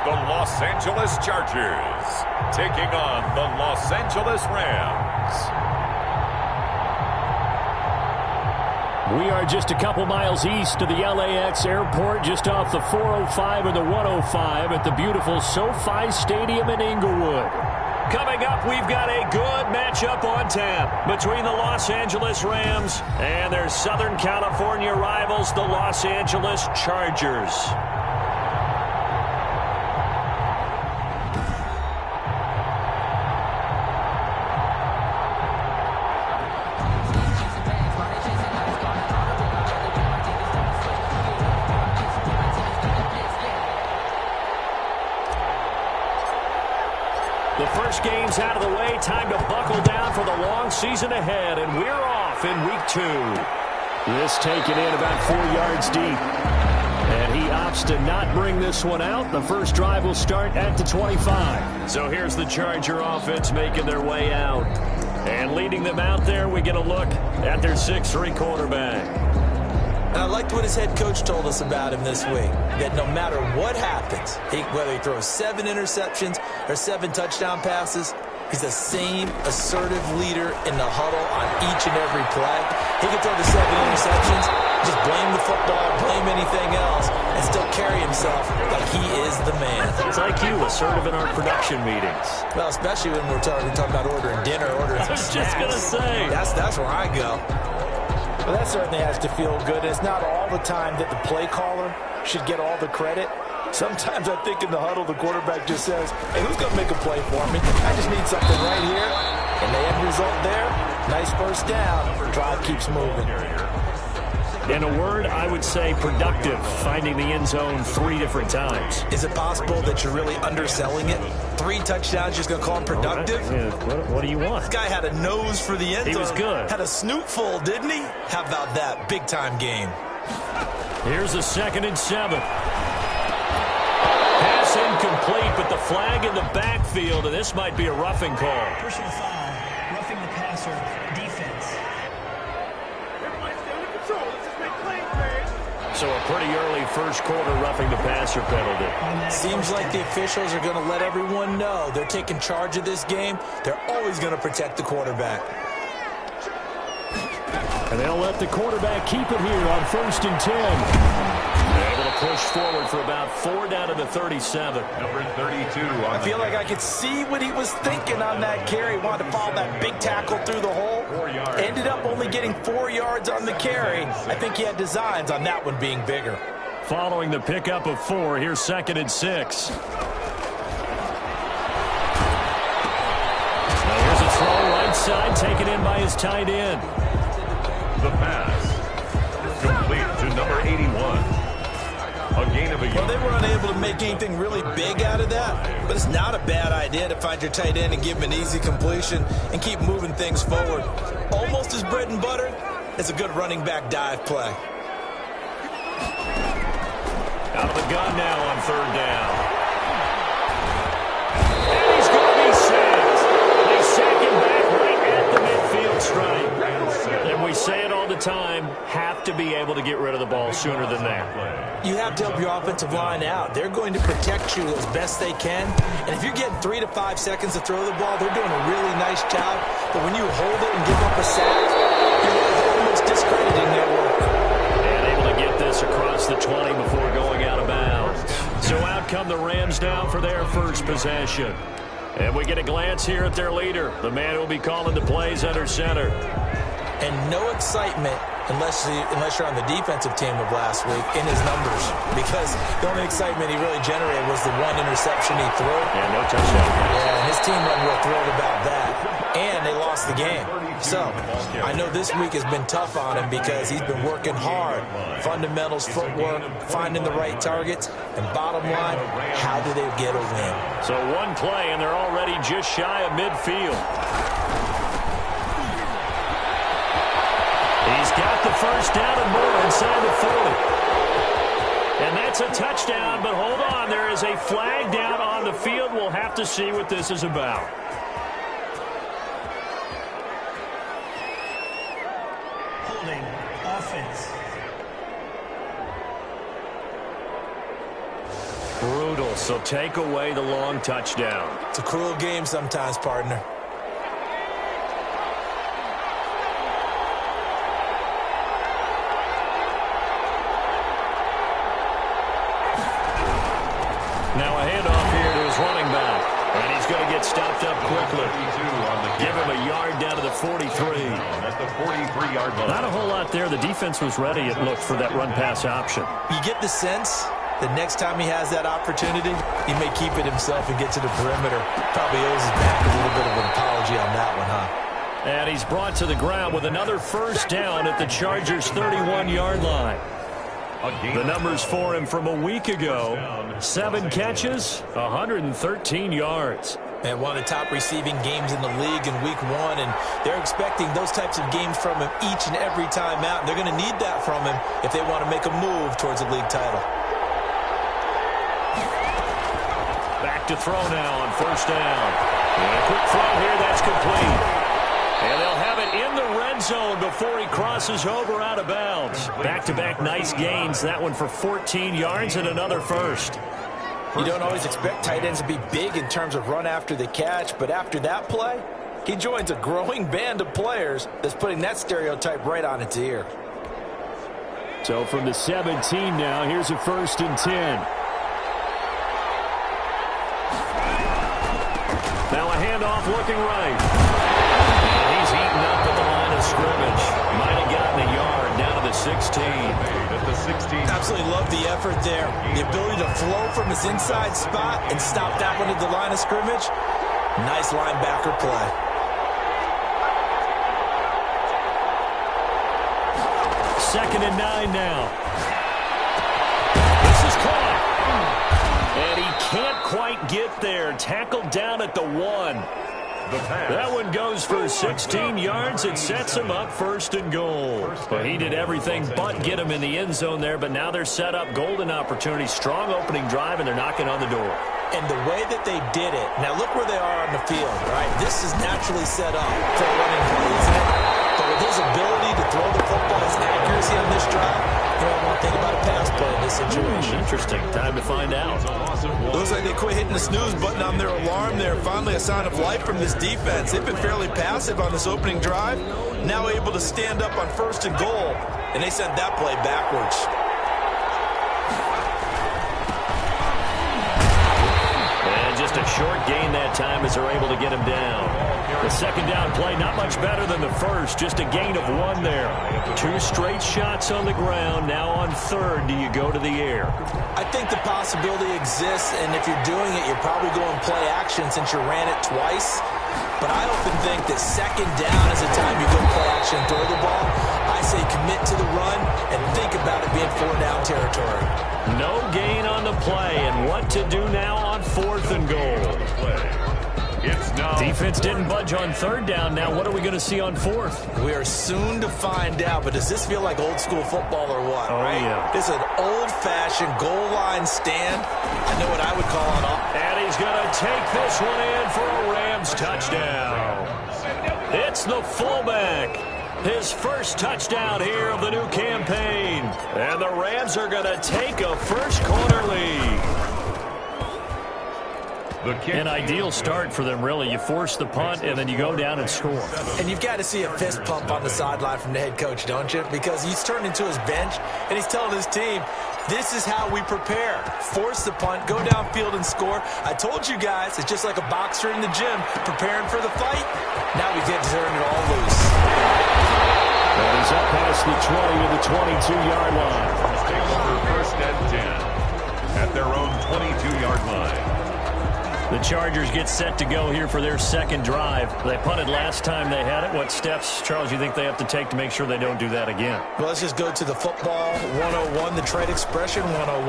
the Los Angeles Chargers taking on the Los Angeles Rams. We are just a couple miles east of the LAX airport, just off the 405 and the 105 at the beautiful SoFi Stadium in Inglewood. Coming up, we've got a good matchup on tap between the Los Angeles Rams and their Southern California rivals, the Los Angeles Chargers. The first game's out of the way. Time to buckle down for the long season ahead, and we're off in week 2. This taken in about 4 yards deep. And he opts to not bring this one out. The first drive will start at the 25. So here's the Charger offense making their way out. And leading them out there, we get a look at their 6'3" quarterback. And I liked what his head coach told us about him this week, that no matter what happens, whether he throws 7 interceptions or 7 touchdown passes, he's the same assertive leader in the huddle on each and every play. He can throw the 7 interceptions, just blame the football, blame anything else, and still carry himself like he is the man. It's like you, assertive in our production meetings. Well, especially when we're talking about ordering dinner, ordering some I was snacks. just going to say. That's where I go. Well, that certainly has to feel good. It's not all the time that the play caller should get all the credit. Sometimes I think in the huddle, the quarterback just says, hey, who's going to make a play for me? I just need something right here. And the end result there, nice first down. Drive keeps moving. In a word, I would say productive, finding the end zone 3 different times. Is it possible that you're really underselling it? 3 touchdowns, just going to call him productive? Right. What do you want? This guy had a nose for the end zone. He was good. Had a snoot full, didn't he? How about that? Big-time game. Here's a 2nd and 7. Pass incomplete, but the flag in the backfield, and this might be a roughing call. Personal foul, roughing the passer, defense. So a pretty early first quarter roughing the passer penalty. Seems like the officials are going to let everyone know they're taking charge of this game. They're always going to protect the quarterback. And they'll let the quarterback keep it here on 1st and 10. Able to push forward for about 4 down to the 37. Number 32. I feel like I could see what he was thinking on that carry. Wanted to follow that big tackle through the hole. Ended up only getting 4 yards on the carry. I think he had designs on that one being bigger. Following the pickup of 4, here's 2nd and 6. Now here's a throw right side, taken in by his tight end. The pass. Complete to number 81. A gain of a yard. Well, they were unable to make anything really big out of that, but it's not a bad idea to find your tight end and give him an easy completion and keep moving things forward. Almost as bread and butter as a good running back dive play. Out of the gun now on 3rd down. And he's going to be sacked. They sack him back right at the midfield stripe. And we say it all the time, have to be able to get rid of the ball sooner than that. You have to help your offensive line out. They're going to protect you as best they can. And if you're getting 3 to 5 seconds to throw the ball, they're doing a really nice job. But when you hold it and give up a sack, you're almost discrediting their work. And able to get this across the 20 before going out of bounds. So out come the Rams now for their first possession. And we get a glance here at their leader, the man who will be calling the plays under center. And no excitement unless you're on the defensive team of last week in his numbers, because the only excitement he really generated was the 1 interception he threw. And no touchdown. Yeah, and his team wasn't real thrilled about that. And they lost the game. So I know this week has been tough on him because he's been working hard. Fundamentals, footwork, finding the right targets, and bottom line, how do they get a win? So 1 play, and they're already just shy of midfield. He's got the first down and more inside the 40. And that's a touchdown, but hold on. There is a flag down on the field. We'll have to see what this is about. Holding offense. Brutal, so take away the long touchdown. It's a cruel game sometimes, partner. Now a handoff here to his running back. And he's going to get stopped up quickly. Give him a yard down to the 43. At the 43-yard line. Not a whole lot there. The defense was ready, it looked, for that run-pass option. You get the sense that next time he has that opportunity, he may keep it himself and get to the perimeter. Probably owes his back a little bit of an apology on that one, huh? And he's brought to the ground with another first down at the Chargers' 31-yard line. The numbers for him from a week ago: 7 catches, 113 yards. And one of the top receiving games in the league in week 1, and they're expecting those types of games from him each and every time out, and they're going to need that from him if they want to make a move towards a league title. Back to throw now on first down. And a quick throw here, that's complete. And they'll have it in the red zone before he crosses over out of bounds. Back-to-back nice gains. That one for 14 yards and another first. You don't always expect tight ends to be big in terms of run after the catch, but after that play, he joins a growing band of players that's putting that stereotype right on its ear. So from the 17 now, here's a 1st and 10. Now a handoff looking right. He's eaten up at the line of scrimmage. Might have gotten a yard down to the 16. At the 16. Absolutely love the effort there. The ability to flow from his inside spot and stop that one at the line of scrimmage. Nice linebacker play. Second and 9 now. This is caught. And he can't quite get there. Tackled down at the 1. That one goes for 16 yards. It sets him up 1st and goal. But he did everything but get him in the end zone there, but now they're set up. Golden opportunity, strong opening drive, and they're knocking on the door. And the way that they did it, now look where they are on the field, right? This is naturally set up for a running play, isn't it? But with his ability to throw the football, his accuracy on this drive, you don't want to think about a pass play in this situation. Interesting. Time to find out. Looks like they quit hitting the snooze button on their alarm there. Finally a sign of life from this defense. They've been fairly passive on this opening drive. Now able to stand up on 1st and goal. And they sent that play backwards. And just a short gain that time as they're able to get him down. The second down play, not much better than the first. Just a gain of 1 there. 2 straight shots on the ground. Now on 3rd, do you go to the air? I think the possibility exists, and if you're doing it, you're probably going play action since you ran it twice. But I often think that second down is the time you go play action and throw the ball. I say commit to the run and think about it being 4-down territory. No gain on the play, and what to do now on 4th and goal. Defense didn't budge on 3rd down. Now what are we going to see on 4th? We are soon to find out, but does this feel like old school football or what? Oh, right? Yeah. It's an old-fashioned goal line stand. I know what I would call it. And he's going to take this one in for a Rams touchdown. It's the fullback. His first touchdown here of the new campaign. And the Rams are going to take a first-quarter lead. An ideal start for them, really. You force the punt, and then you go down and score. And you've got to see a fist pump on the sideline from the head coach, don't you? Because he's turned into his bench, and he's telling his team, this is how we prepare. Force the punt, go downfield and score. I told you guys, it's just like a boxer in the gym preparing for the fight. Now we get to turn it all loose. And he's up past the 20 to the 22-yard line. Take over 1st and 10 at their own 22-yard line. The Chargers get set to go here for their second drive. They punted last time they had it. What steps, Charles, you think they have to take to make sure they don't do that again? Well, let's just go to the football 101, the trade expression 101.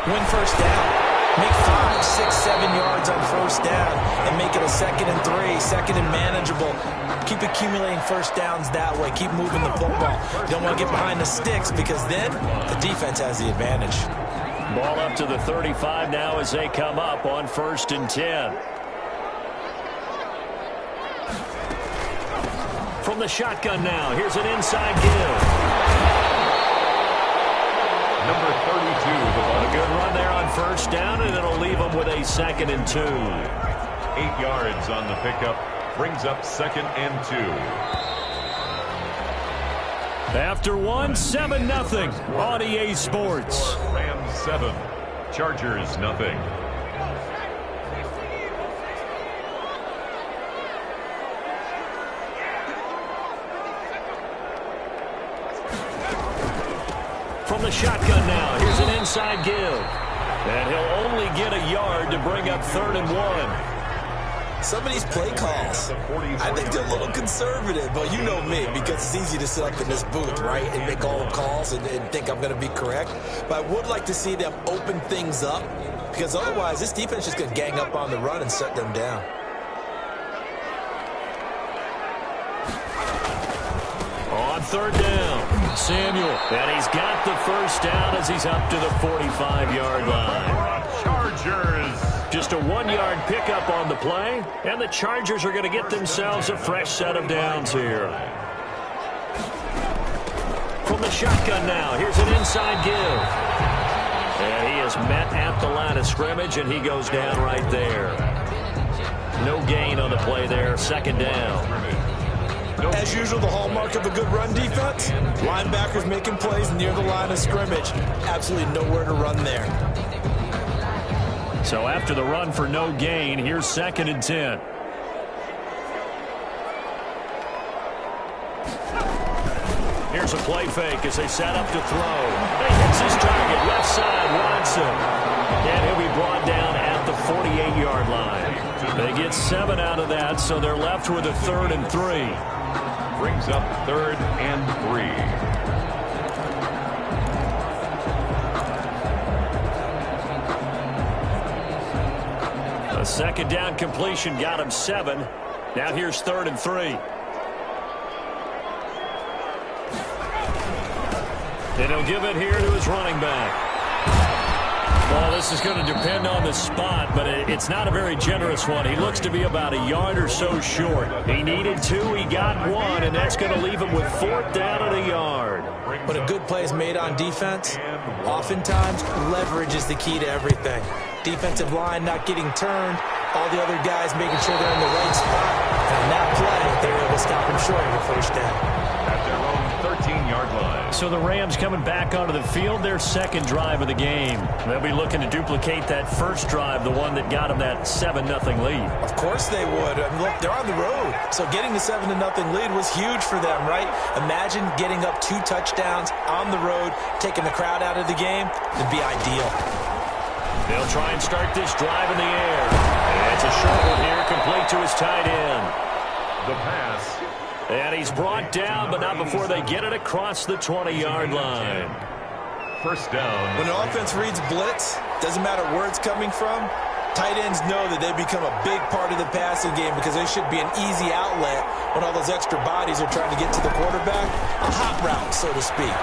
Win first down. Make 5, 6, 7 yards on first down and make it a 2nd and 3, 2nd and manageable. Keep accumulating first downs that way. Keep moving the football. You don't want to get behind the sticks because then the defense has the advantage. Ball up to the 35 now as they come up on 1st and 10. From the shotgun now, here's an inside give. Number 32. A good run there on first down, and it'll with a 2nd and 2. 8 yards on the pickup. Brings up 2nd and 2. After one, 7-0 on EA Sports. Rams 7. Chargers nothing. From the shotgun now, here's an inside give. And he'll only get a yard to bring up 3rd and 1. Some of these play calls, I think they're a little conservative, but you know me, because it's easy to sit up in this booth, right, and make all the calls and think I'm going to be correct. But I would like to see them open things up, because otherwise this defense is just going to gang up on the run and shut them down. On 3rd down, Samuel. And he's got the 1st down as he's up to the 45-yard line. Chargers. Just a 1-yard pickup on the play, and the Chargers are going to get themselves a fresh set of downs here. From the shotgun now, here's an inside give. And he is met at the line of scrimmage, and he goes down right there. No gain on the play there, 2nd down. As usual, the hallmark of a good run defense, linebackers making plays near the line of scrimmage. Absolutely nowhere to run there. So after the run for no gain, here's 2nd and 10. Here's a play fake as they set up to throw. He hits his target, left side, Watson. And he'll be brought down at the 48-yard line. They get 7 out of that, so they're left with a 3rd and 3. Brings up 3rd and 3. A 2nd down completion got him 7. Now here's 3rd and 3. And he'll give it here to his running back. Well, this is going to depend on the spot, but it's not a very generous one. He looks to be about a yard or so short. He needed 2, he got 1, and that's going to leave him with 4th down and a yard. When a good play is made on defense, oftentimes leverage is the key to everything. Defensive line not getting turned, all the other guys making sure they're in the right spot. And on that play, they were able to stop him short of the 1st down. At their own 13-yard line. So the Rams coming back onto the field, their 2nd drive of the game. They'll be looking to duplicate that 1st drive, the one that got them that 7-0 lead. Of course they would. I mean, look, they're on the road. So getting the 7-0 lead was huge for them, right? Imagine getting up 2 touchdowns on the road, taking the crowd out of the game. It'd be ideal. They'll try and start this drive in the air. And it's a short one here, complete to his tight end. The pass. And he's brought down, but not before they get it across the 20-yard line. 1st down. When an offense reads blitz, doesn't matter where it's coming from, tight ends know that they become a big part of the passing game because they should be an easy outlet when all those extra bodies are trying to get to the quarterback. A hot route, so to speak.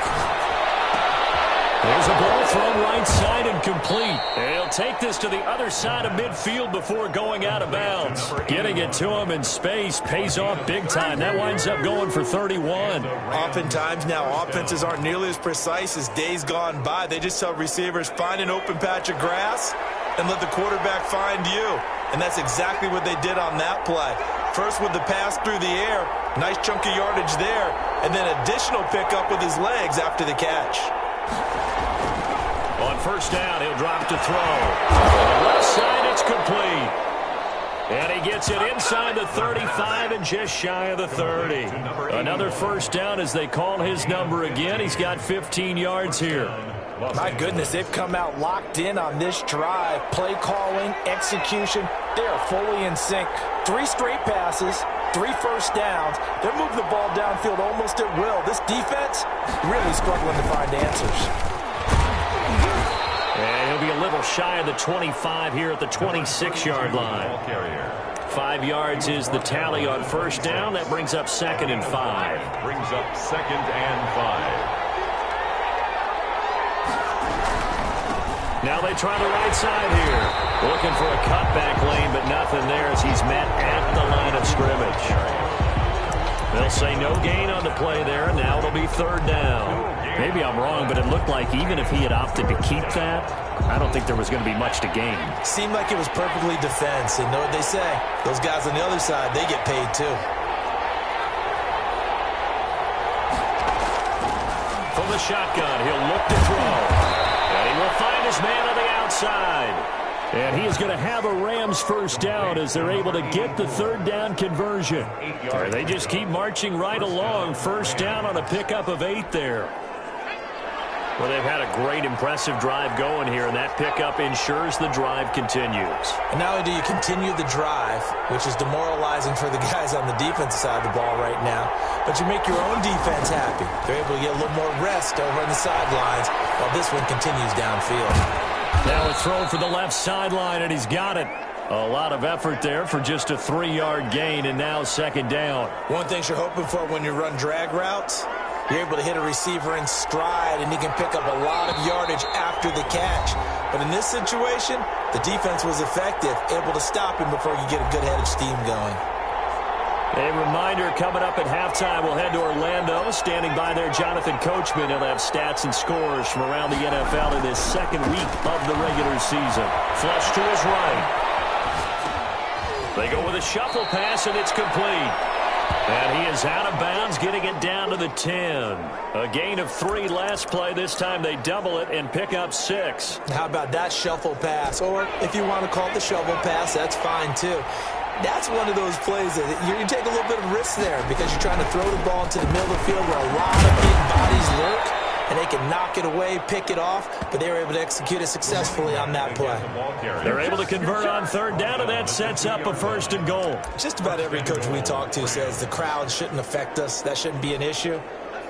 There's a ball thrown right side and complete. And he'll take this to the other side of midfield before going out of bounds. Getting it to him in space pays off big time. That winds up going for 31. Oftentimes now offenses aren't nearly as precise as days gone by. They just tell receivers, find an open patch of grass and let the quarterback find you. And that's exactly what they did on that play. First with the pass through the air, nice chunk of yardage there, and then additional pickup with his legs after the catch. On 1st down, he'll drop to throw. On the left side, it's complete. And he gets it inside the 35 and just shy of the 30. Another 1st down as they call his number again. He's got 15 yards here. My goodness, they've come out locked in on this drive. Play calling, execution, they are fully in sync. 3 straight passes, 3 1st downs. They're moving the ball downfield almost at will. This defense really struggling to find answers. And he'll be a little shy of the 25 here at the 26-yard line. 5 yards is the tally on 1st down. That brings up 2nd and 5. Brings up 2nd and 5. Now they try the right side here. Looking for a cutback lane, but nothing there as he's met at the line of scrimmage. They'll say no gain on the play there, and now it'll be 3rd down. Maybe I'm wrong, but it looked like even if he had opted to keep that, I don't think there was going to be much to gain. Seemed like it was perfectly defense, and know what they say. Those guys on the other side, they get paid too. From the shotgun, he'll look to throw. And he will find his man on the outside. And he is going to have a Rams first down as they're able to get the third down conversion. They just keep marching right along. First down on a pickup of 8 there. Well, they've had a great, impressive drive going here, and that pickup ensures the drive continues. And not only do you continue the drive, which is demoralizing for the guys on the defensive side of the ball right now, but you make your own defense happy. They're able to get a little more rest over on the sidelines while this one continues downfield. Now a throw for the left sideline, and he's got it. A lot of effort there for just a 3-yard gain, and now second down. One thing you're hoping for when you run drag routes, you're able to hit a receiver in stride, and he can pick up a lot of yardage after the catch. But in this situation, the defense was effective, able to stop him before you get a good head of steam going. A reminder, coming up at halftime, we'll head to Orlando. Standing by there, Jonathan Coachman. He'll have stats and scores from around the NFL in this second week of the regular season. Flush to his right. They go with a shuffle pass, and it's complete. And he is out of bounds, getting it down to the 10. A gain of 3 last play. This time they double it and pick up 6. How about that shuffle pass? Or if you want to call it the shovel pass, that's fine too. That's one of those plays that you take a little bit of risk there because you're trying to throw the ball into the middle of the field where a lot of big bodies lurk, and they can knock it away, pick it off, but they were able to execute it successfully on that play. They're able to convert on third down, and that sets up a 1st and goal. Just about every coach we talk to says the crowd shouldn't affect us. That shouldn't be an issue.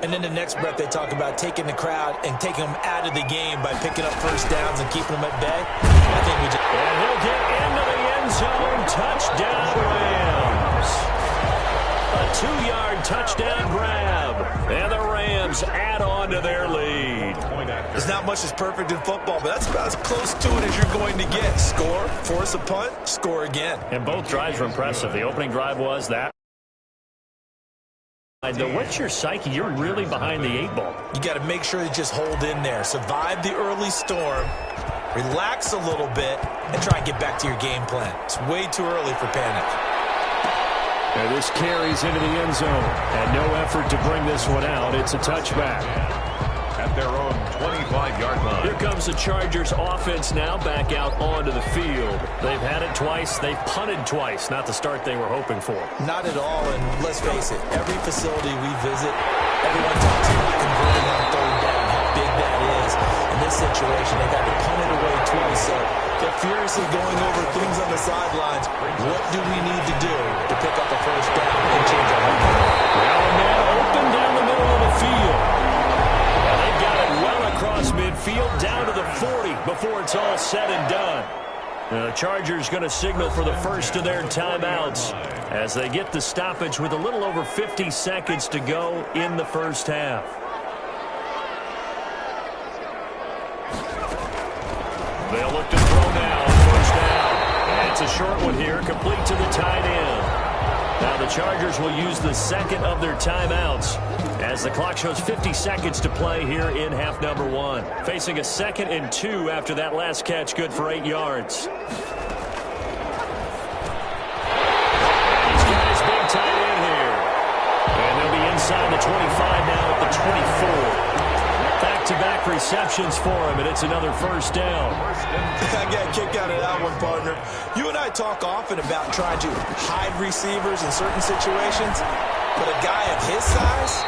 And then the next breath they talk about taking the crowd and taking them out of the game by picking up first downs and keeping them at bay. I think we just... And he'll get into the end zone. Touchdown, Rams. A 2-yard touchdown grab. And the Rams add on to their lead. There's not much that's perfect in football, but that's about as close to it as you're going to get. Score, force a punt, score again. And both drives were impressive. The opening drive was that. What's your psyche? You're really behind the 8 ball. You got to make sure you just hold in there. Survive the early storm, relax a little bit, and try and get back to your game plan. It's way too early for panic. And this carries into the end zone. And no effort to bring this one out. It's a touchback. At their own 25-yard line. Here comes the Chargers offense now back out onto the field. They've had it twice. They've punted twice. Not the start they were hoping for. Not at all, and let's face it, every facility we visit, everyone talks about converting on third down, how big that is. In this situation, they've had to punt it away twice, so they're furiously going over things on the sidelines. What do we need to do to pick up a first down and change our momentum? Well, a man open down the middle of the field. Got it well across midfield, down to the 40 before it's all said and done. The Chargers going to signal for the first of their timeouts as they get the stoppage with a little over 50 seconds to go in the first half. They'll look to throw now, first down. And it's a short one here, complete to the tight end. Now the Chargers will use the second of their timeouts as the clock shows 50 seconds to play here in half number 1. Facing a 2nd and 2 after that last catch, good for 8 yards. He's got his big tight end here. And they'll be inside the 25 now at the 24. Back-to-back receptions for him, and it's another first down. I got a kick out of that one, partner. You and I talk often about trying to hide receivers in certain situations, but a guy of his size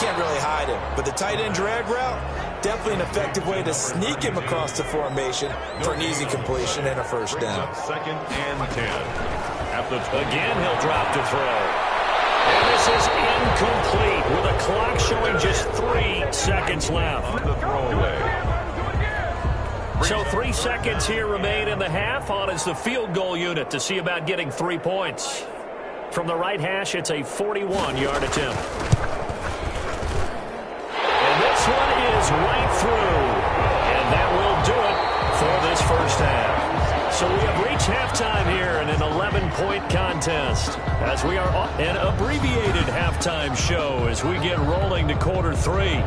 can't really hide him. But the tight end drag route, definitely an effective way to sneak him across the formation for an easy completion and a first down. 2nd and 10. At the Again, he'll drop to throw. And this is incomplete with a clock showing just 3 seconds left. the throwaway. So 3 seconds here remain in the half. On is the field goal unit to see about getting 3 points. From the right hash, it's a 41-yard attempt. And this one is right through. And that will do it for this first half. So we have reached halftime here in an 11-point contest as we are an abbreviated halftime show as we get rolling to quarter 3.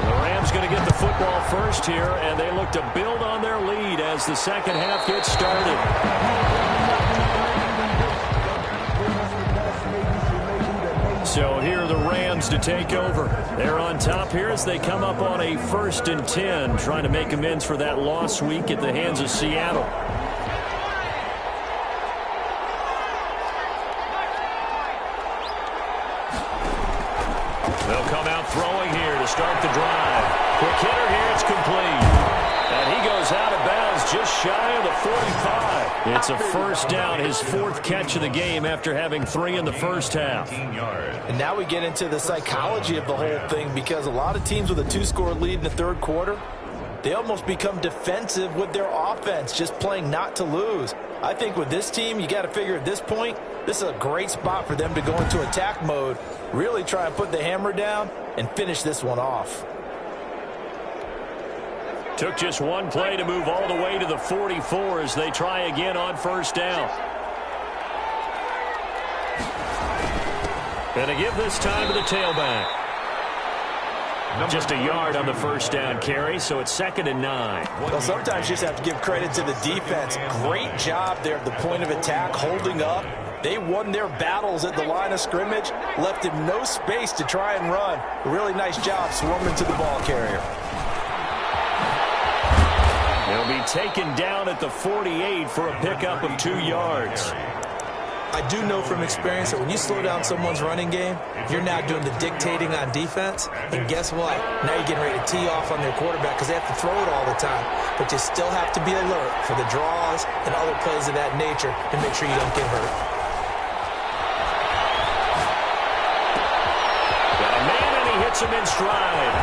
The Rams going to get the football first here, and they look to build on their lead as the second half gets started. So here are the Rams to take over. They're on top here as they come up on a 1st and 10, trying to make amends for that loss week at the hands of Seattle. They'll come out throwing here to start the drive. Quick hitter here, it's complete. And he goes out of bounds just shy of the 45. It's a first down, his 4th catch of the game after having 3 in the first half. And now we get into the psychology of the whole thing, because a lot of teams with a 2-score lead in the 3rd quarter, they almost become defensive with their offense, just playing not to lose. I think with this team, you got to figure at this point, this is a great spot for them to go into attack mode, really try and put the hammer down and finish this one off. Took just one play to move all the way to the 44 as they try again on 1st down. And to give this time to the tailback. Just a yard on the 1st down carry, so it's 2nd and 9. Well, sometimes you just have to give credit to the defense. Great job there at the point of attack, holding up. They won their battles at the line of scrimmage, left him no space to try and run. A really nice job swarming to the ball carrier. They'll be taken down at the 48 for a pickup of 2 yards. I do know from experience that when you slow down someone's running game, you're now doing the dictating on defense. And guess what? Now you're getting ready to tee off on their quarterback because they have to throw it all the time. But you still have to be alert for the draws and other plays of that nature to make sure you don't get hurt. Got a man, and he hits him in stride.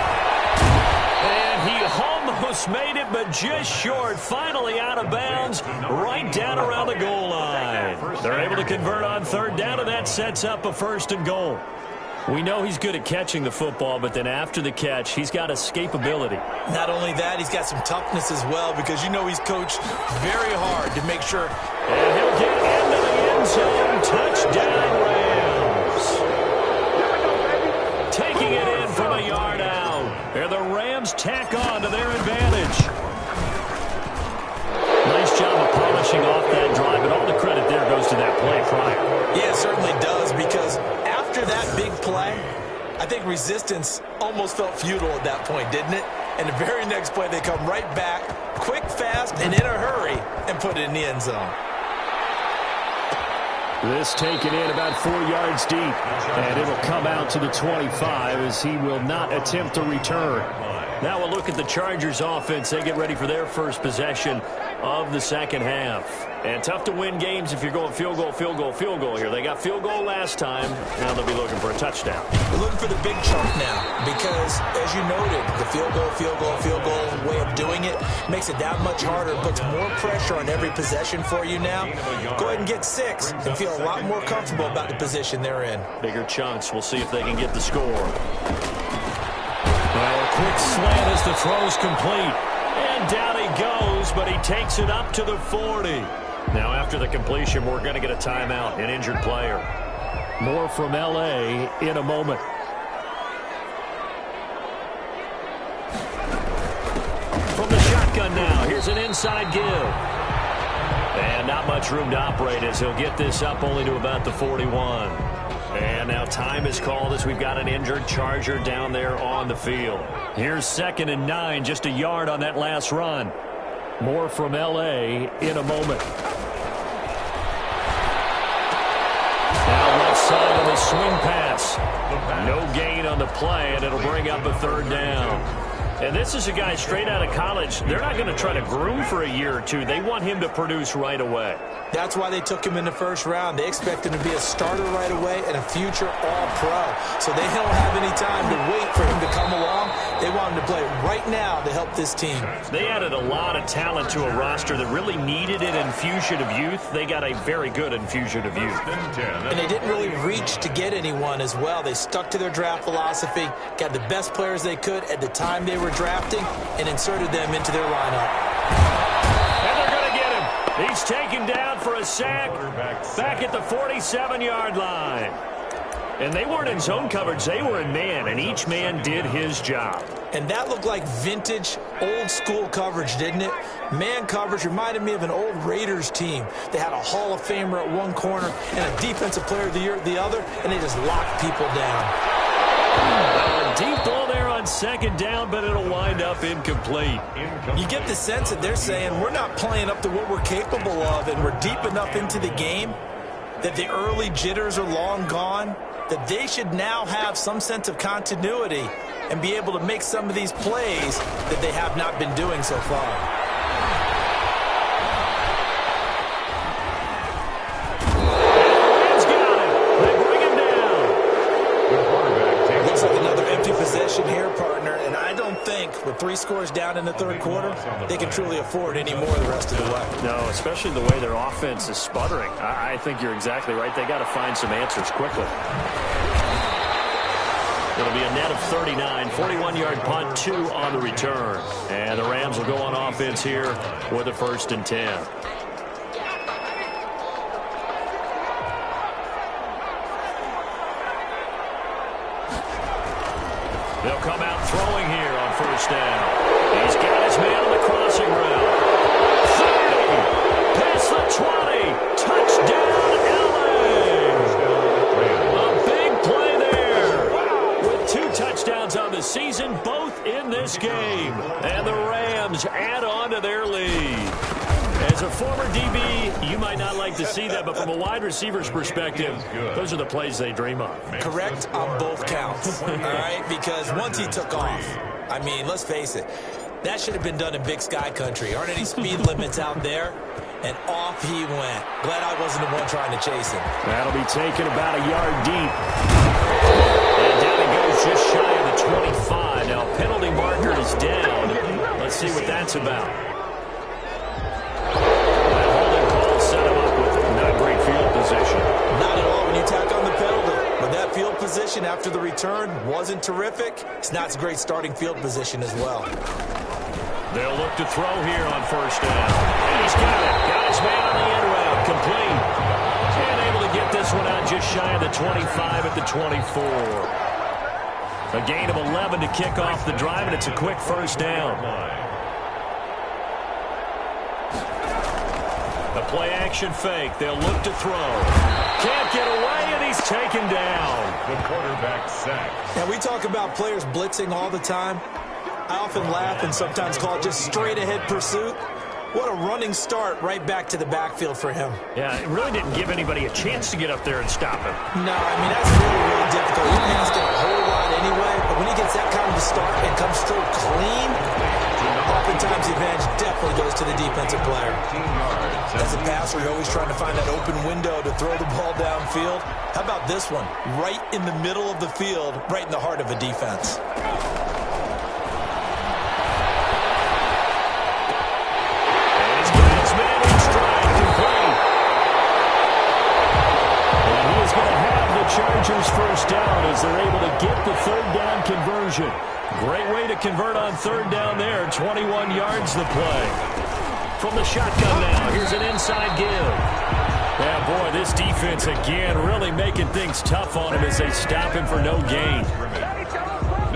And he almost made it, but just short. Finally out of bounds, right down around the goal line. They're able to convert on 3rd down, and that sets up a 1st and goal. We know he's good at catching the football, but then after the catch, he's got escapability. Not only that, he's got some toughness as well, because you know he's coached very hard to make sure. And he'll get into the end zone. Touchdown, Rams. Taking it in from a yard out. And the Rams tack on to their advantage. Nice job of polishing off that drive, but all the credit there goes to that play prior. Yeah, it certainly does, because after that big play, I think resistance almost felt futile at that point, didn't it? And the very next play, they come right back, quick, fast, and in a hurry, and put it in the end zone. This taken in about 4 yards deep, and it'll come out to the 25 as he will not attempt to return. Now we'll look at the Chargers offense. They get ready for their first possession of the second half. And tough to win games if you're going field goal, field goal, field goal here. They got field goal last time. Now they'll be looking for a touchdown. They're looking for the big chunk now because, as you noted, the field goal, field goal, field goal way of doing it makes it that much harder. It puts more pressure on every possession for you now. Go ahead and get 6 and feel a lot more comfortable about the position they're in. Bigger chunks. We'll see if they can get the score. Well, a quick slant as the throw's complete. And down he goes, but he takes it up to the 40. Now, after the completion, we're going to get a timeout, an injured player. More from L.A. in a moment. From the shotgun now, here's an inside give. And not much room to operate as he'll get this up only to about the 41. And now time is called as we've got an injured Charger down there on the field. Here's 2nd and 9, just a yard on that last run. More from L.A. in a moment. Now left side of the swing pass. No gain on the play, and it'll bring up a 3rd down. And this is a guy straight out of college. They're not going to try to groom for a year or two. They want him to produce right away. That's why they took him in the first round. They expect him to be a starter right away and a future all-pro. So they don't have any time to wait for him to come along. They want him to play right now to help this team. They added a lot of talent to a roster that really needed an infusion of youth. They got a very good infusion of youth. And they didn't really reach to get anyone as well. They stuck to their draft philosophy, got the best players they could at the time they were drafting, and inserted them into their lineup. And they're going to get him. He's taken down for a sack back at the 47-yard line. And they weren't in zone coverage. They were in man, and each man did his job. And that looked like vintage, old-school coverage, didn't it? Man coverage reminded me of an old Raiders team. They had a Hall of Famer at one corner and a Defensive Player of the Year at the other, and they just locked people down. A deep ball there on second down, but it'll wind up incomplete. You get the sense that they're saying we're not playing up to what we're capable of, and we're deep enough into the game that the early jitters are long gone, that they should now have some sense of continuity and be able to make some of these plays that they have not been doing so far. Looks like another empty possession here, partner, and I don't think with 3 scores down in the third quarter, they can truly afford any more the rest of the way. No, especially the way their offense is sputtering. I think you're exactly right. They got to find some answers quickly. It'll be a net of 39, 41-yard punt, 2 on the return. And the Rams will go on offense here with a 1st and 10. They'll come out throwing here on 1st down. He's got his man on the crossing route. 30, past the 20, touchdown, LA. A big play there. With 2 touchdowns on the season, both in this game. And the Rams add on to their lead. As a former DB, you might not like to see that, but from a wide receiver's perspective, those are the plays they dream of. Correct on both counts, all right? Because once he took off, I mean, let's face it, that should have been done in Big Sky country. Aren't any speed limits out there? And off he went. Glad I wasn't the one trying to chase him. That'll be taken about a yard deep. And down it goes just shy of the 25. Now, penalty marker is down. Let's see what that's about. That holding call set him up with not great field position. Not at all when you tack on the penalty. But that field position after the return wasn't terrific. It's not a great starting field position as well. They'll look to throw here on 1st down. And he's got it. Got his man on the end route. Complete. And able to get this one out just shy of the 25 at the 24. A gain of 11 to kick off the drive, and it's a quick 1st down. A play-action fake. They'll look to throw. Can't get away, and he's taken down. The quarterback sacked. Now, we talk about players blitzing all the time. I often laugh and sometimes call it just straight-ahead pursuit. What a running start right back to the backfield for him. Yeah, it really didn't give anybody a chance to get up there and stop him. No, I mean, that's really, really difficult. He can ask it a whole lot anyway, but when he gets that kind of a start and comes through clean, oftentimes the advantage definitely goes to the defensive player. As a passer, you're always trying to find that open window to throw the ball downfield. How about this one? Right in the middle of the field, right in the heart of a defense. Chargers 1st down as they're able to get the 3rd down conversion. Great way to convert on 3rd down there. 21 yards the play. From the shotgun now, here's an inside give. Yeah, boy, this defense again really making things tough on him as they stop him for no gain.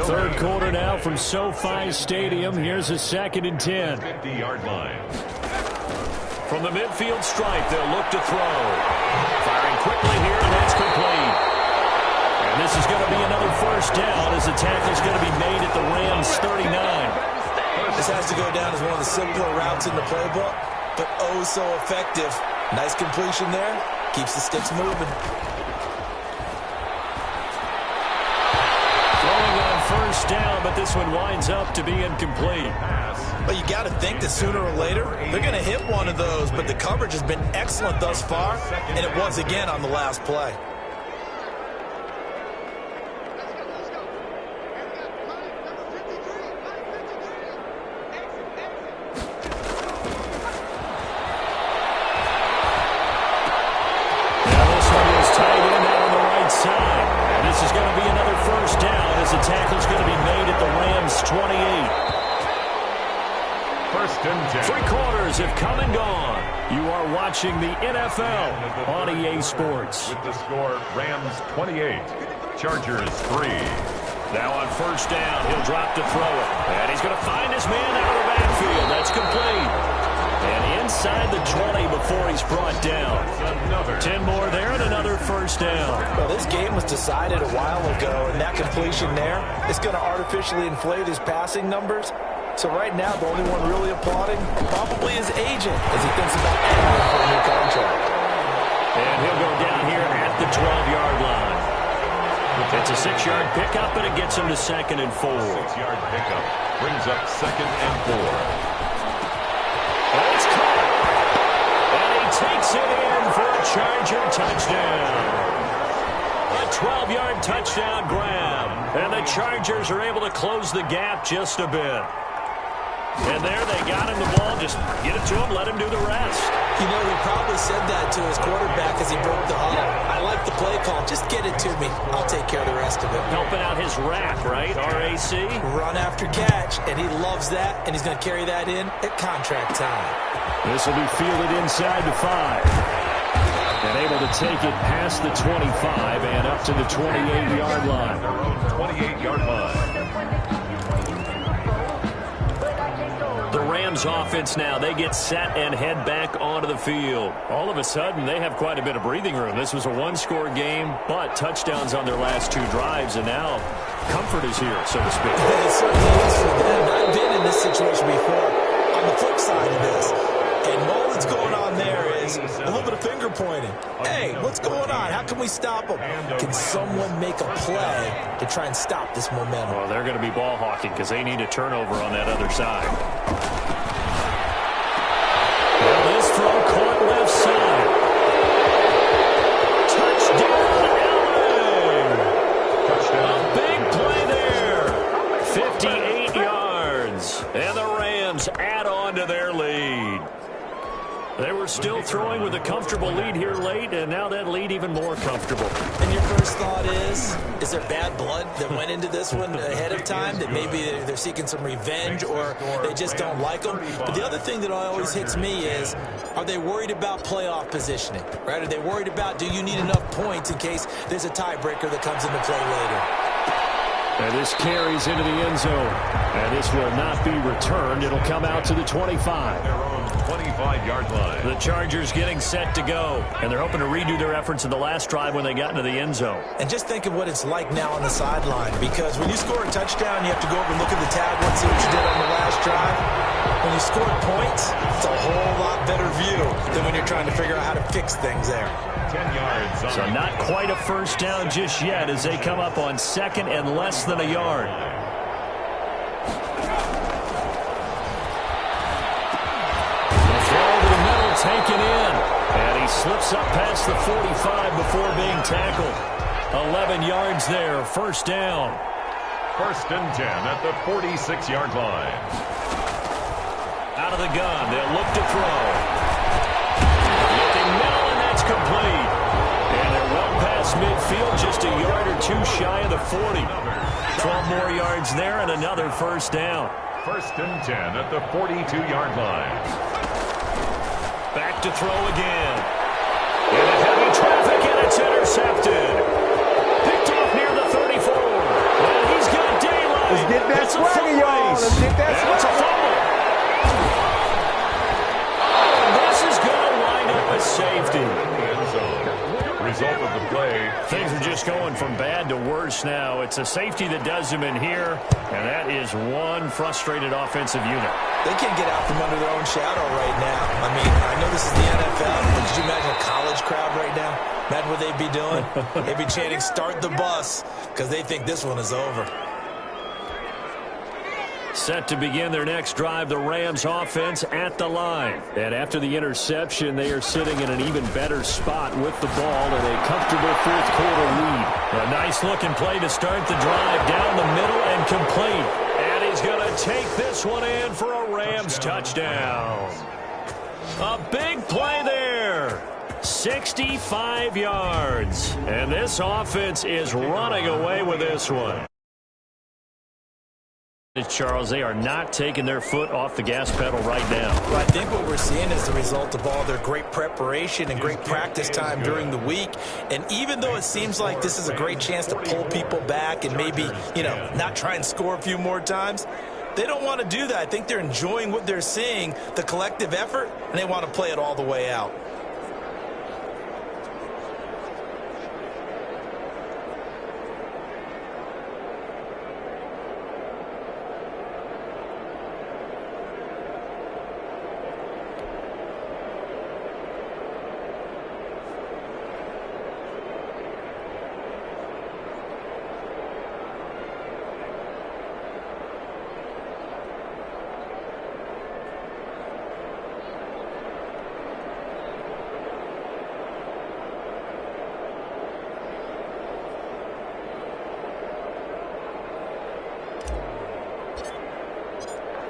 3rd quarter now from SoFi Stadium. Here's a 2nd and 10. 50-yard line. From the midfield stripe, they'll look to throw. Firing quickly here, and that's complete. And this is going to be another 1st down as the tackle's going to be made at the Rams' 39. This has to go down as one of the simpler routes in the playbook, but oh so effective. Nice completion there. Keeps the sticks moving. Throwing on 1st down, but this one winds up to be incomplete. But you got to think that sooner or later, they're going to hit one of those, but the coverage has been excellent thus far, and it was again on the last play. Now this one is tight end out on the right side. And this is going to be another 1st down as the tackle's going to be made at the Rams' 28. 1st and 10. 3 quarters have come and gone. You are watching the NFL on EA Sports. With the score, Rams 28, Chargers 3. Now on first down, he'll drop to throw it. And he's going to find his man out of the backfield. That's complete. And inside the 20 before he's brought down. 10 more there and another first down. Well, this game was decided a while ago, and that completion there is going to artificially inflate his passing numbers. So right now, the only one really applauding probably his agent as he thinks about adding for a new contract. And he'll go down here at the 12-yard line. It's a 6-yard pickup, and it gets him to 2nd and 4. 6-yard pickup brings up 2nd and 4. And it's caught. And he takes it in for a Charger touchdown. A 12-yard touchdown grab. And the Chargers are able to close the gap just a bit. And there they got him the ball. Just get it to him, let him do the rest. You know, he probably said that to his quarterback as he broke the huddle. I like the play call. Just get it to me. I'll take care of the rest of it. Helping out his RAC, right? R-A-C? Run after catch, and he loves that, and he's going to carry that in at contract time. This will be fielded inside the 5. And able to take it past the 25 and up to the 28-yard line. Their own 28-yard line. The Rams offense now, they get set and head back onto the field. All of a sudden, they have quite a bit of breathing room. This was a one-score game, but touchdowns on their last 2 drives, and now comfort is here, so to speak. It certainly is for them. I've been in this situation before. On the flip side of this, and all that's going on there is a little bit of finger pointing. Hey, what's going on? How can we stop them? Can someone make a play to try and stop this momentum? Well, they're going to be ball hawking because they need a turnover on that other side. Well, this throw caught left side. Touchdown, LA! A big play there. 58 yards. And the Rams add on to their lead. They were still throwing with a comfortable lead here late, and now that lead even more comfortable. And your first thought is there bad blood that went into this one ahead of time, that maybe they're seeking some revenge or they just don't like them? But the other thing that always hits me is, are they worried about playoff positioning, right? Are they worried about, do you need enough points in case there's a tiebreaker that comes into play later? And this carries into the end zone. And this will not be returned. It'll come out to the 25. Their own 25-yard line. The Chargers getting set to go. And they're hoping to redo their efforts in the last drive when they got into the end zone. And just think of what it's like now on the sideline. Because when you score a touchdown, you have to go over and look at the tablet and see what you did on the last drive. When you score points, it's a whole lot better view than when you're trying to figure out how to fix things there. 10 yards. So not quite a first down just yet as they come up on 2nd and less than a yard. The throw to the middle taken in. And he slips up past the 45 before being tackled. 11 yards there, first down. 1st and 10 at the 46-yard line. Out of the gun, they'll look to throw. Looking middle, and that's complete. And they're well past midfield, just a yard or 2 shy of the 40. 12 more yards there and another first down. 1st and 10 at the 42-yard line. Back to throw again. Into heavy traffic, and it's intercepted. Picked off near the 34. And he's got daylight. Let's get that swagger, y'all. Let's get that swagger. It's a fumble. This is going to wind up a safety. Result of the play. Things are just going from bad to worse now. It's a safety that does him in here, and that is one frustrated offensive unit. They can't get out from under their own shadow right now. I mean, I know this is the NFL, but could you imagine a college crowd right now? Imagine what they'd be doing. They'd be chanting, "Start the bus," because they think this one is over. Set to begin their next drive, the Rams offense at the line. And after the interception, they are sitting in an even better spot with the ball in a comfortable fourth-quarter lead. A nice-looking play to start the drive down the middle and complete. And he's going to take this one in for a Rams touchdown. A big play there. 65 yards. And this offense is running away with this one. Charles, they are not taking their foot off the gas pedal right now. Well, I think what we're seeing is the result of all their great preparation and great practice time during the week. And even though it seems like this is a great chance to pull people back and maybe, not try and score a few more times, they don't want to do that. I think they're enjoying what they're seeing, the collective effort, and they want to play it all the way out.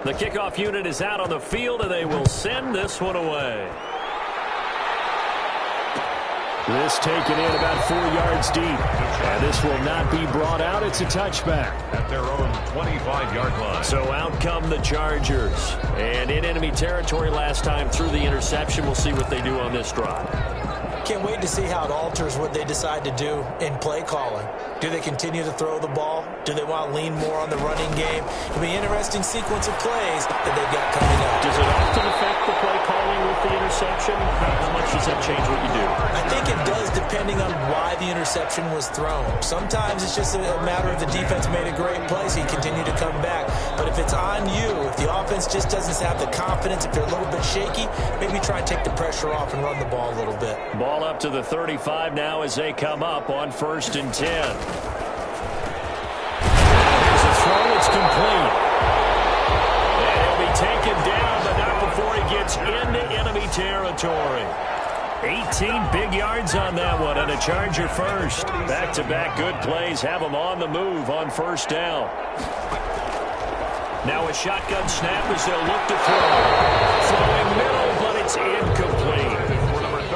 The kickoff unit is out on the field, and they will send this one away. This taken in about 4 yards deep. And this will not be brought out. It's a touchback. At their own 25-yard line. So out come the Chargers. And in enemy territory last time through the interception. We'll see what they do on this drive. Can't wait to see how it alters what they decide to do in play calling. Do they continue to throw the ball? Do they want to lean more on the running game? It'll be an interesting sequence of plays that they've got coming up. Does it often affect the play calling with the interception? How much does that change what you do? I think it does, depending on why the interception was thrown. Sometimes it's just a matter of the defense made a great play, so you continue to come back. But if it's on you, if the offense just doesn't have the confidence, if they're a little bit shaky, maybe try and take the pressure off and run the ball a little bit. Ball up to the 35 now as they come up on 1st and 10. There's a throw. It's complete. And he'll be taken down, but not before he gets into enemy territory. 18 big yards on that one, and a Charger first. Back-to-back good plays have them on the move on 1st down. Now a shotgun snap as they'll look to throw. Throwing middle, but it's incomplete.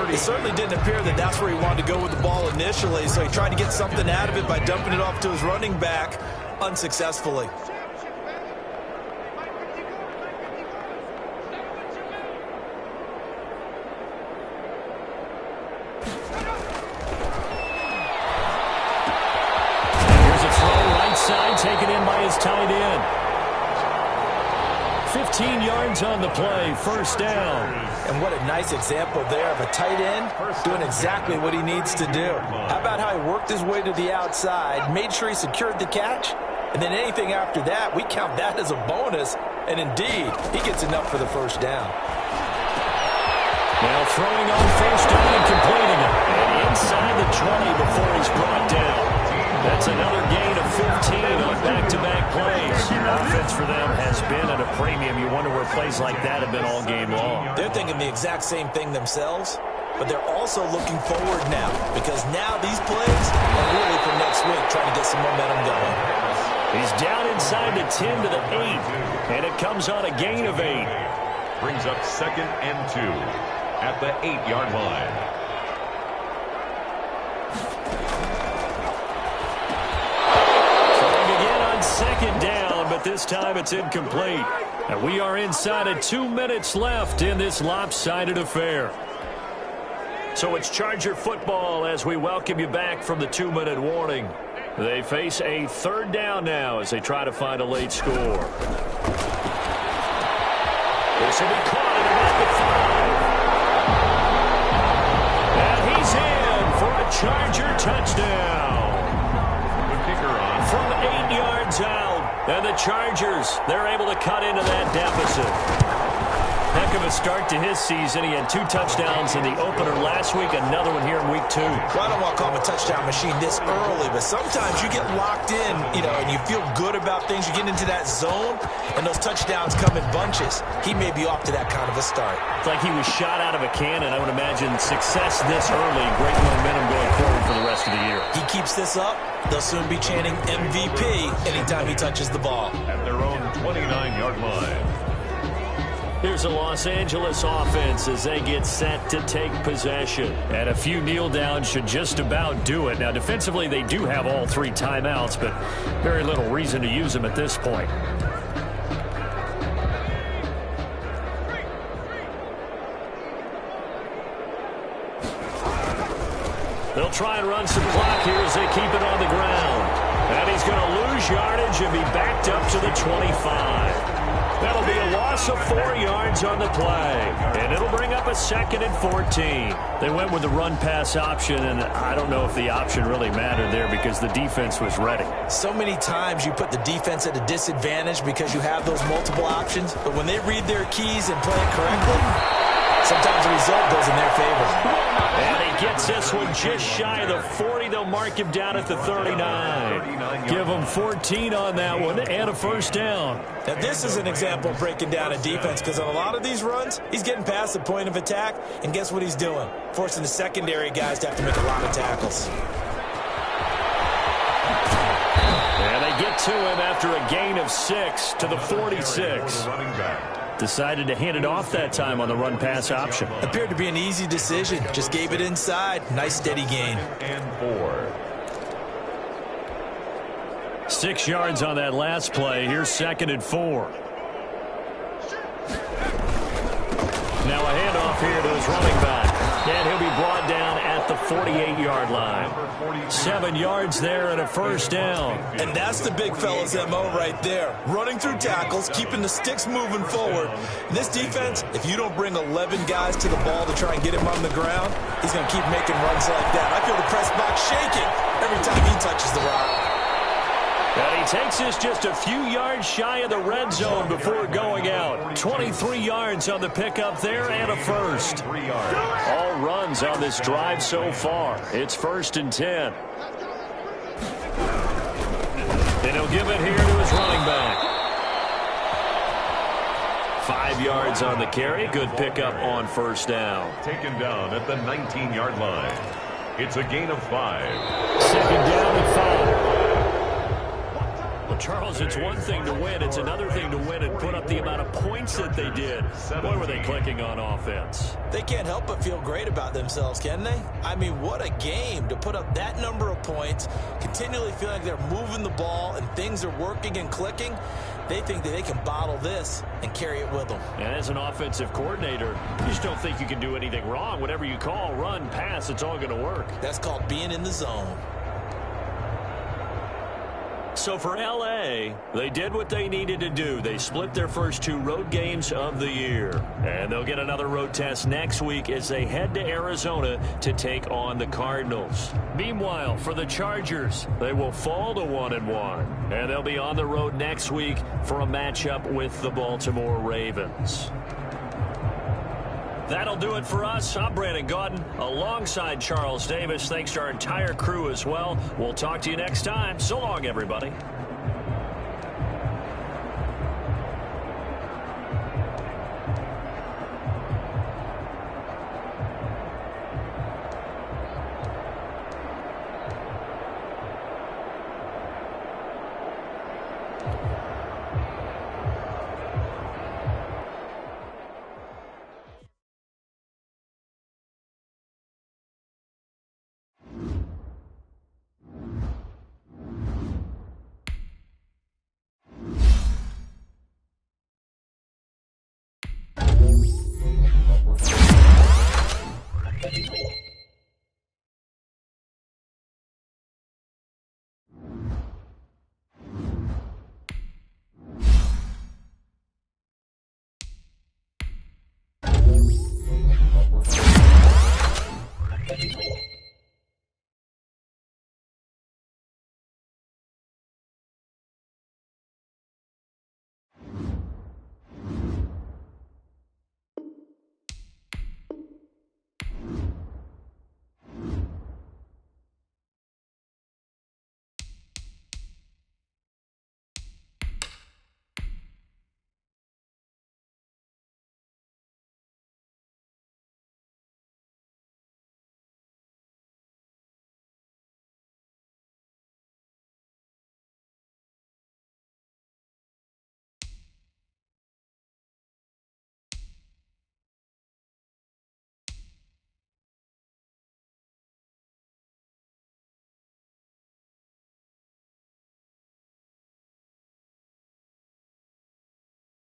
It certainly didn't appear that that's where he wanted to go with the ball initially, so he tried to get something out of it by dumping it off to his running back unsuccessfully. Here's a throw right side, taken in by his tight end. 15 yards on the play, 1st down. And what a nice example there of a tight end doing exactly what he needs to do. How about how he worked his way to the outside, made sure he secured the catch, and then anything after that, we count that as a bonus. And indeed, he gets enough for the 1st down. Now throwing on 1st down and completing it. And inside the 20 before he's brought down. That's another gain of 15 on back-to-back plays. Offense for them has been at a premium. You wonder where plays like that have been all game long. They're thinking the exact same thing themselves, but they're also looking forward now, because now these plays are really for next week, trying to get some momentum going. He's down inside the 10 to the 8, and it comes on a gain of 8. Brings up 2nd and 2 at the 8-yard line. Second down, but this time it's incomplete. And we are inside of 2 minutes left in this lopsided affair. So it's Charger football as we welcome you back from the 2-minute warning. They face a 3rd down now as they try to find a late score. This will be caught at about the 5. And he's in for a Charger touchdown. From 8 yards out, and the Chargers, they're able to cut into that deficit. Heck of a start to his season. He had 2 touchdowns in the opener last week, another one here in week 2. Well, I don't want to call him a touchdown machine this early, but sometimes you get locked in, and you feel good about things. You get into that zone, and those touchdowns come in bunches. He may be off to that kind of a start. It's like he was shot out of a cannon. I would imagine success this early, great momentum going forward for the rest of the year. He keeps this up, they'll soon be chanting MVP anytime he touches the ball. At their own 29-yard line. Here's a Los Angeles offense as they get set to take possession. And a few kneel downs should just about do it. Now, defensively, they do have all 3 timeouts, but very little reason to use them at this point. They'll try and run some clock here as they keep it on the ground. And he's going to lose yardage and be backed up to the 25. That'll be a loss of 4 yards on the play. And it'll bring up a 2nd and 14. They went with the run-pass option, and I don't know if the option really mattered there because the defense was ready. So many times you put the defense at a disadvantage because you have those multiple options, but when they read their keys and play it correctly, sometimes the result goes in their favor. And he gets this one just shy of the 40. They'll mark him down at the 39. Give him 14 on that one and a first down. Now, this is an example of breaking down a defense because on a lot of these runs, he's getting past the point of attack, and guess what he's doing? Forcing the secondary guys to have to make a lot of tackles. And they get to him after a gain of 6 to the 46. Decided to hand it off that time on the run-pass option. Appeared to be an easy decision. Just gave it inside. Nice, steady gain. And 4. 6 yards on that last play. Here's 2nd and 4. Now a handoff here to his running back. And he'll be brought down at the 48-yard line. 7 yards there and a first down. And that's the big fella's MO right there. Running through tackles, keeping the sticks moving forward. This defense, if you don't bring 11 guys to the ball to try and get him on the ground, he's going to keep making runs like that. I feel the press box shaking every time he touches the rock. And he takes this just a few yards shy of the red zone before going out. 23 yards on the pickup there and a first. All runs on this drive so far. It's 1st and 10. And he'll give it here to his running back. 5 yards on the carry. Good pickup on first down. Taken down at the 19-yard line. It's a gain of 5. 2nd down and 5. Well, Charles, it's one thing to win. It's another thing to win and put up the amount of points that they did. Boy, were they clicking on offense. They can't help but feel great about themselves, can they? I mean, what a game to put up that number of points, continually feeling like they're moving the ball and things are working and clicking. They think that they can bottle this and carry it with them. And as an offensive coordinator, you just don't think you can do anything wrong. Whatever you call, run, pass, it's all going to work. That's called being in the zone. So for L.A., they did what they needed to do. They split their first 2 road games of the year. And they'll get another road test next week as they head to Arizona to take on the Cardinals. Meanwhile, for the Chargers, they will fall to 1-1. And they'll be on the road next week for a matchup with the Baltimore Ravens. That'll do it for us. I'm Brandon Gaudin alongside Charles Davis. Thanks to our entire crew as well. We'll talk to you next time. So long, everybody.